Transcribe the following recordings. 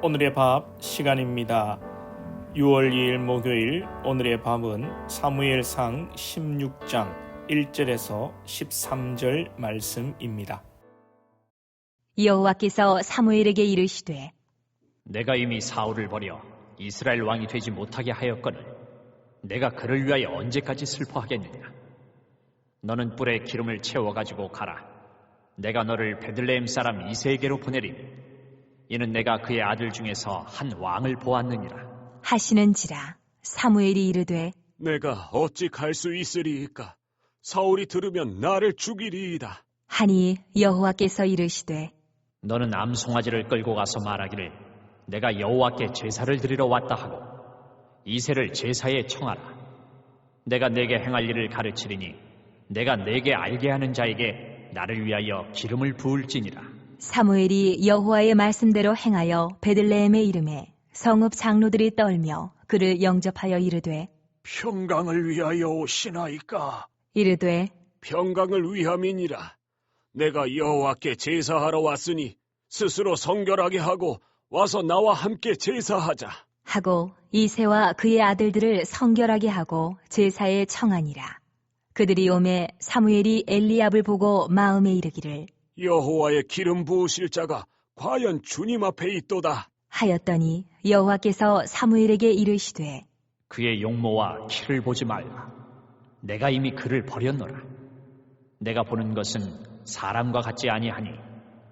오늘의 밥 시간입니다. 6월 2일 목요일 오늘의 밥은 사무엘상 16장 1절에서 13절 말씀입니다. 여호와께서 사무엘에게 이르시되 내가 이미 사울을 버려 이스라엘 왕이 되지 못하게 하였거늘 내가 그를 위하여 언제까지 슬퍼하겠느냐. 너는 뿔에 기름을 채워가지고 가라. 내가 너를 베들레헴 사람 이새에게로 보내리니 이는 내가 그의 아들 중에서 한 왕을 보았느니라 하시는지라. 사무엘이 이르되 내가 어찌 갈 수 있으리이까? 사울이 들으면 나를 죽이리이다. 하니 여호와께서 이르시되 너는 암송아지를 끌고 가서 말하기를 내가 여호와께 제사를 드리러 왔다 하고 이새를 제사에 청하라. 내가 내게 행할 일을 가르치리니 내가 내게 알게 하는 자에게 나를 위하여 기름을 부을지니라. 사무엘이 여호와의 말씀대로 행하여 베들레헴에 이르매 성읍 장로들이 떨며 그를 영접하여 이르되 평강을 위하여 오시나이까? 이르되 평강을 위함이니라. 내가 여호와께 제사하러 왔으니 스스로 성결하게 하고 와서 나와 함께 제사하자. 하고 이새와 그의 아들들을 성결하게 하고 제사에 청하니라. 그들이 오매 사무엘이 엘리압을 보고 마음에 이르기를 여호와의 기름 부으실 자가 과연 주님 앞에 있도다 하였더니 여호와께서 사무엘에게 이르시되 그의 용모와 키를 보지 말라. 내가 이미 그를 버렸노라. 내가 보는 것은 사람과 같지 아니하니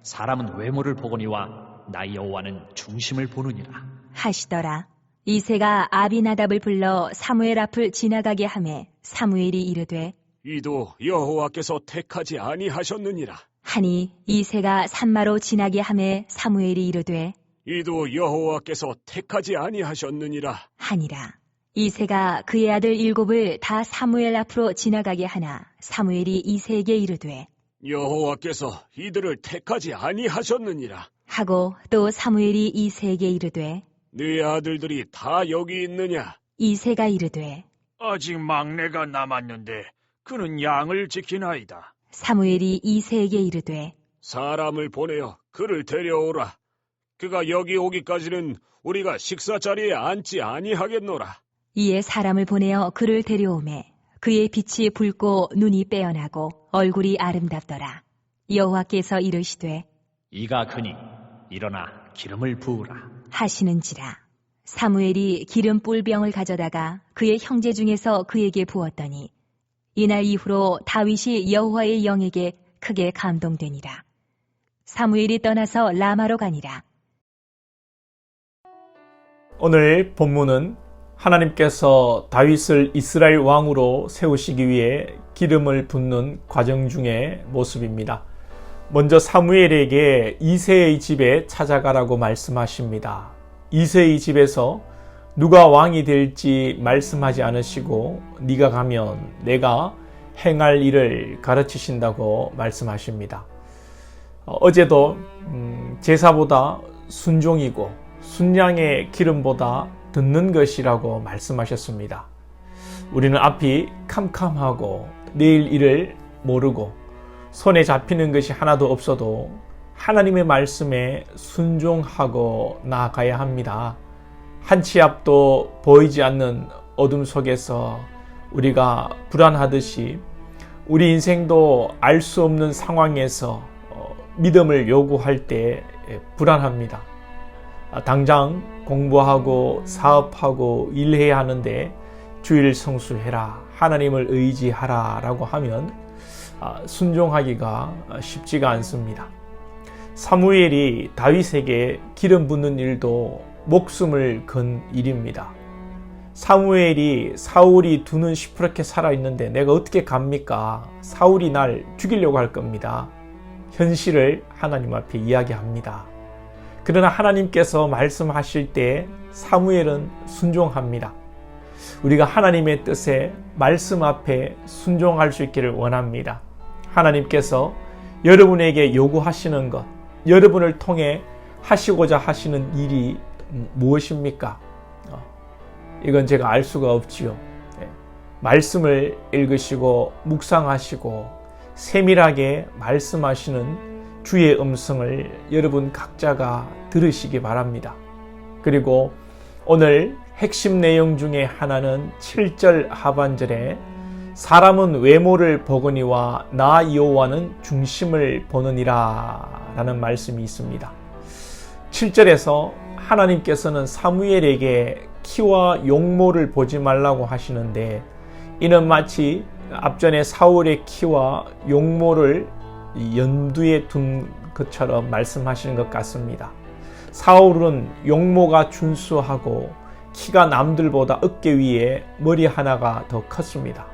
사람은 외모를 보거니와 나 여호와는 중심을 보느니라 하시더라. 이새가 아비나답을 불러 사무엘 앞을 지나가게 하매 사무엘이 이르되 이도 여호와께서 택하지 아니하셨느니라. 하니 이새가 산마로 지나게 하매 사무엘이 이르되 이도 여호와께서 택하지 아니하셨느니라. 하니라. 이새가 그의 아들 7을 다 사무엘 앞으로 지나가게 하나 사무엘이 이새에게 이르되 여호와께서 이들을 택하지 아니하셨느니라. 하고 또 사무엘이 이새에게 이르되 네 아들들이 다 여기 있느냐? 이새가 이르되 아직 막내가 남았는데 그는 양을 지키나이다. 사무엘이 이새에게 이르되 사람을 보내어 그를 데려오라. 그가 여기 오기까지는 우리가 식사 자리에 앉지 아니하겠노라. 이에 사람을 보내어 그를 데려오매 그의 빛이 붉고 눈이 빼어나고 얼굴이 아름답더라. 여호와께서 이르시되 이가 그니 일어나 기름을 부으라 하시는지라. 사무엘이 기름 뿔병을 가져다가 그의 형제 중에서 그에게 부었더니 이날 이후로 다윗이 여호와의 영에게 크게 감동되니라. 사무엘이 떠나서 라마로 가니라. 오늘 본문은 하나님께서 다윗을 이스라엘 왕으로 세우시기 위해 기름을 붓는 과정 중의 모습입니다. 먼저 사무엘에게 이새의 집에 찾아가라고 말씀하십니다. 이새의 집에서 누가 왕이 될지 말씀하지 않으시고 네가 가면 내가 행할 일을 가르치신다고 말씀하십니다. 어제도 제사보다 순종이고 순양의 기름보다 듣는 것이라고 말씀하셨습니다. 우리는 앞이 캄캄하고 내일 일을 모르고 손에 잡히는 것이 하나도 없어도 하나님의 말씀에 순종하고 나아가야 합니다. 한 치 앞도 보이지 않는 어둠 속에서 우리가 불안하듯이 우리 인생도 알 수 없는 상황에서 믿음을 요구할 때 불안합니다. 당장 공부하고 사업하고 일해야 하는데 주일 성수해라, 하나님을 의지하라 라고 하면 순종하기가 쉽지가 않습니다. 사무엘이 다윗에게 기름 붓는 일도 목숨을 건 일입니다. 사무엘이 사울이 두 눈 시퍼렇게 살아있는데 내가 어떻게 갑니까? 사울이 날 죽이려고 할 겁니다. 현실을 하나님 앞에 이야기합니다. 그러나 하나님께서 말씀하실 때 사무엘은 순종합니다. 우리가 하나님의 뜻에 말씀 앞에 순종할 수 있기를 원합니다. 하나님께서 여러분에게 요구하시는 것, 여러분을 통해 하시고자 하시는 일이 무엇입니까? 이건 제가 알 수가 없지요. 말씀을 읽으시고 묵상하시고 세밀하게 말씀하시는 주의 음성을 여러분 각자가 들으시기 바랍니다. 그리고 오늘 핵심 내용 중에 하나는 7절 하반절에 사람은 외모를 보거니와 나 여호와는 중심을 보느니라 라는 말씀이 있습니다. 7절에서 하나님께서는 사무엘에게 키와 용모를 보지 말라고 하시는데, 이는 마치 앞전에 사울의 키와 용모를 염두에 둔 것처럼 말씀하시는 것 같습니다. 사울은 용모가 준수하고 키가 남들보다 어깨 위에 머리 하나가 더 컸습니다.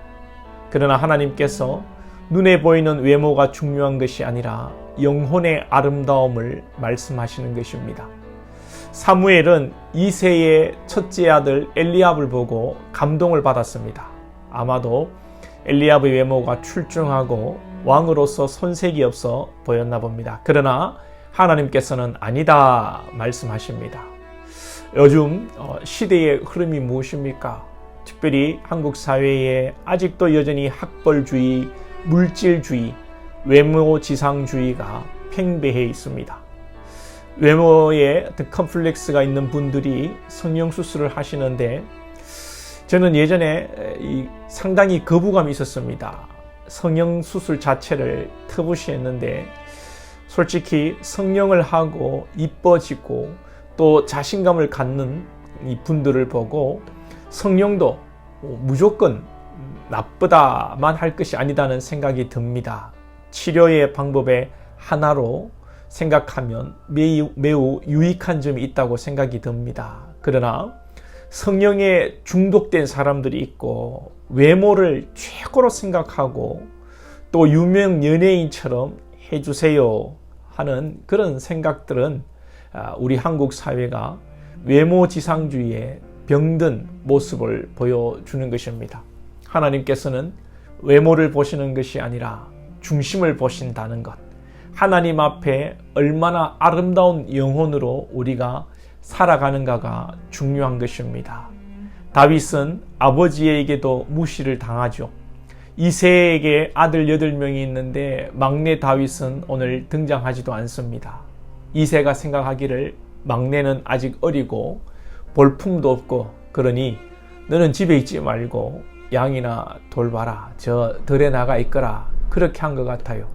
그러나 하나님께서 눈에 보이는 외모가 중요한 것이 아니라 영혼의 아름다움을 말씀하시는 것입니다. 사무엘은 이새의 첫째 아들 엘리압을 보고 감동을 받았습니다. 아마도 엘리압의 외모가 출중하고 왕으로서 손색이 없어 보였나 봅니다. 그러나 하나님께서는 아니다 말씀하십니다. 요즘 시대의 흐름이 무엇입니까? 특별히 한국 사회에 아직도 여전히 학벌주의, 물질주의, 외모지상주의가 팽배해 있습니다. 외모에 어떤 컴플렉스가 있는 분들이 성형수술을 하시는데, 저는 예전에 상당히 거부감이 있었습니다. 성형수술 자체를 터부시했는데, 솔직히 성형을 하고 이뻐지고 또 자신감을 갖는 이 분들을 보고 성형도 무조건 나쁘다만 할 것이 아니다는 생각이 듭니다. 치료의 방법의 하나로 생각하면 매우 유익한 점이 있다고 생각이 듭니다. 그러나 성형에 중독된 사람들이 있고 외모를 최고로 생각하고 또 유명 연예인처럼 해주세요 하는 그런 생각들은 우리 한국 사회가 외모지상주의에 병든 모습을 보여주는 것입니다. 하나님께서는 외모를 보시는 것이 아니라 중심을 보신다는 것, 하나님 앞에 얼마나 아름다운 영혼으로 우리가 살아가는가가 중요한 것입니다. 다윗은 아버지에게도 무시를 당하죠. 이새에게 아들 8명이 있는데 막내 다윗은 오늘 등장하지도 않습니다. 이새가 생각하기를 막내는 아직 어리고 볼품도 없고 그러니 너는 집에 있지 말고 양이나 돌봐라, 저 들에 나가 있거라, 그렇게 한 것 같아요.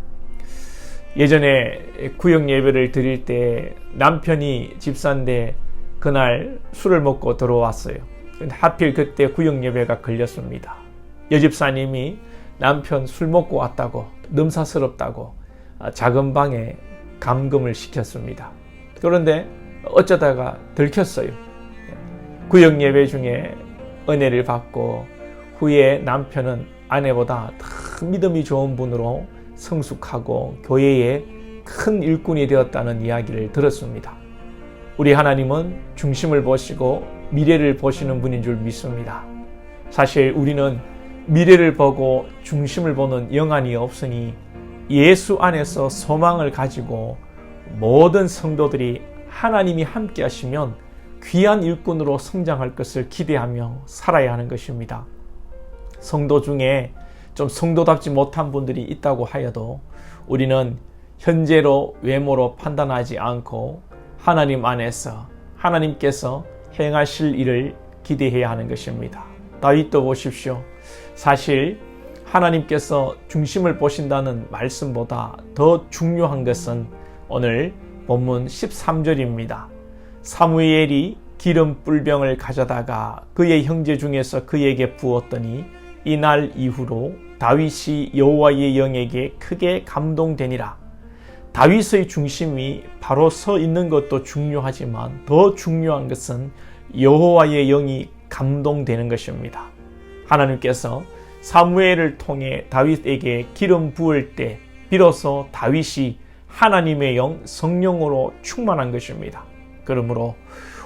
예전에 구역 예배를 드릴 때 남편이 집사인데 그날 술을 먹고 들어왔어요. 하필 그때 구역 예배가 걸렸습니다. 여집사님이 남편 술 먹고 왔다고, 넘사스럽다고 작은 방에 감금을 시켰습니다. 그런데 어쩌다가 들켰어요. 구역 예배 중에 은혜를 받고 후에 남편은 아내보다 더 믿음이 좋은 분으로 성숙하고 교회에 큰 일꾼이 되었다는 이야기를 들었습니다. 우리 하나님은 중심을 보시고 미래를 보시는 분인 줄 믿습니다. 사실 우리는 미래를 보고 중심을 보는 영안이 없으니 예수 안에서 소망을 가지고 모든 성도들이 하나님이 함께 하시면 귀한 일꾼으로 성장할 것을 기대하며 살아야 하는 것입니다. 성도 중에 좀 성도답지 못한 분들이 있다고 하여도 우리는 현재로 외모로 판단하지 않고 하나님 안에서 하나님께서 행하실 일을 기대해야 하는 것입니다. 다윗도 보십시오. 사실 하나님께서 중심을 보신다는 말씀보다 더 중요한 것은 오늘 본문 13절입니다. 사무엘이 기름 뿔병을 가져다가 그의 형제 중에서 그에게 부었더니 이날 이후로 다윗이 여호와의 영에게 크게 감동되니라. 다윗의 중심이 바로 서 있는 것도 중요하지만 더 중요한 것은 여호와의 영이 감동되는 것입니다. 하나님께서 사무엘을 통해 다윗에게 기름 부을 때 비로소 다윗이 하나님의 영, 성령으로 충만한 것입니다. 그러므로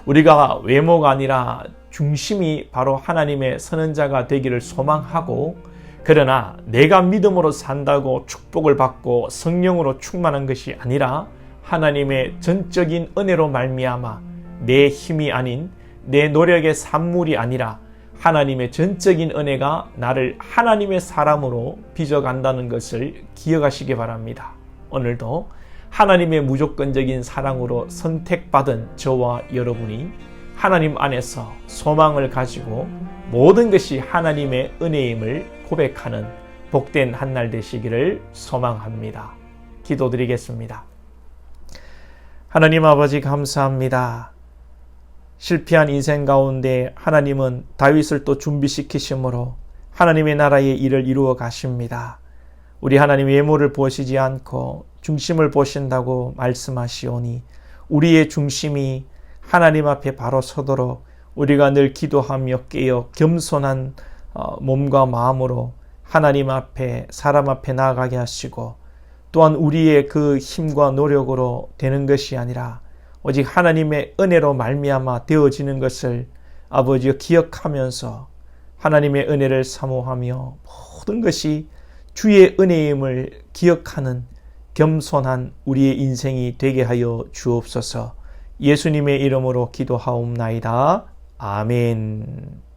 우리가 외모가 아니라 중심이 바로 하나님의 선언자가 되기를 소망하고, 그러나 내가 믿음으로 산다고 축복을 받고 성령으로 충만한 것이 아니라 하나님의 전적인 은혜로 말미암아 내 힘이 아닌 내 노력의 산물이 아니라 하나님의 전적인 은혜가 나를 하나님의 사람으로 빚어간다는 것을 기억하시기 바랍니다. 오늘도 하나님의 무조건적인 사랑으로 선택받은 저와 여러분이 하나님 안에서 소망을 가지고 모든 것이 하나님의 은혜임을 고백하는 복된 한 날 되시기를 소망합니다. 기도드리겠습니다. 하나님 아버지 감사합니다. 실패한 인생 가운데 하나님은 다윗을 또 준비시키심으로 하나님의 나라의 일을 이루어 가십니다. 우리 하나님 외모를 보시지 않고 중심을 보신다고 말씀하시오니 우리의 중심이 하나님 앞에 바로 서도록 우리가 늘 기도하며 깨어 겸손한 몸과 마음으로 하나님 앞에 사람 앞에 나아가게 하시고 또한 우리의 그 힘과 노력으로 되는 것이 아니라 오직 하나님의 은혜로 말미암아 되어지는 것을 아버지여 기억하면서 하나님의 은혜를 사모하며 모든 것이 주의 은혜임을 기억하는 겸손한 우리의 인생이 되게 하여 주옵소서. 예수님의 이름으로 기도하옵나이다. 아멘.